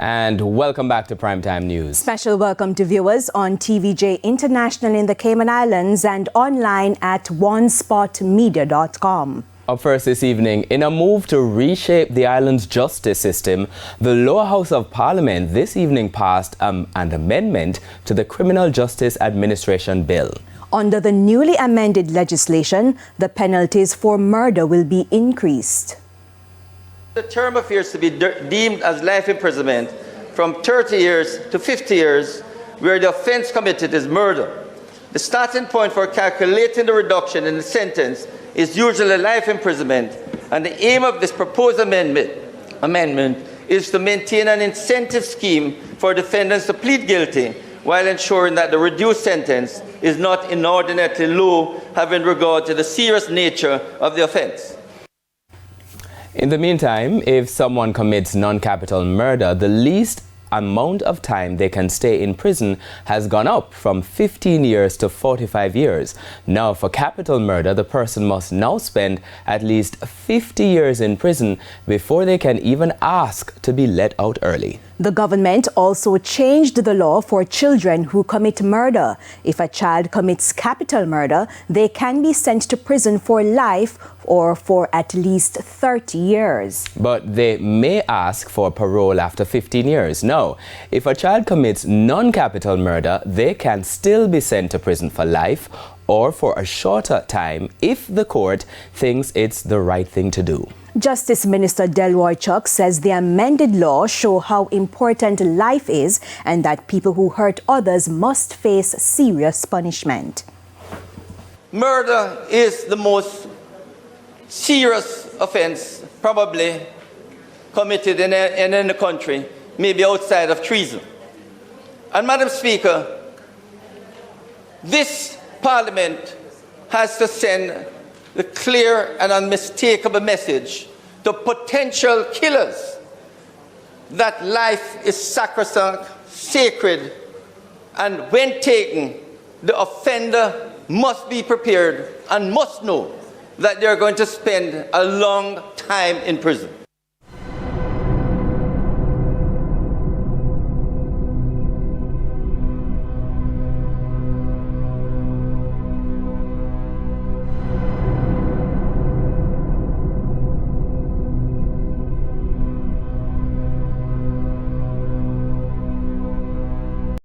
And welcome back to Primetime News. Special welcome to viewers on TVJ International in the Cayman Islands and online at onespotmedia.com. Up first this evening, in a move to reshape the island's justice system, the lower house of Parliament this evening passed an amendment to the Criminal Justice Administration Bill. Under the newly amended legislation, the penalties for murder will be increased. The term appears to be deemed as life imprisonment from 30 years to 50 years, where the offense committed is murder. The starting point for calculating the reduction in the sentence is usually life imprisonment, and the aim of this proposed amendment is to maintain an incentive scheme for defendants to plead guilty while ensuring that the reduced sentence is not inordinately low, having regard to the serious nature of the offense. In the meantime, if someone commits non-capital murder, the least amount of time they can stay in prison has gone up from 15 years to 45 years. Now, for capital murder, the person must now spend at least 50 years in prison before they can even ask to be let out early. The government also changed the law for children who commit murder. If a child commits capital murder, they can be sent to prison for life or for at least 30 years. But they may ask for parole after 15 years. No, if a child commits non-capital murder, they can still be sent to prison for life or for a shorter time if the court thinks it's the right thing to do. Justice Minister Delroy Chuck says the amended law show how important life is and that people who hurt others must face serious punishment. Murder is the most serious offense probably committed in the country, maybe outside of treason. And Madam Speaker, this Parliament has to send the clear and unmistakable message to potential killers that life is sacrosanct, sacred, and when taken, the offender must be prepared and must know that they're going to spend a long time in prison.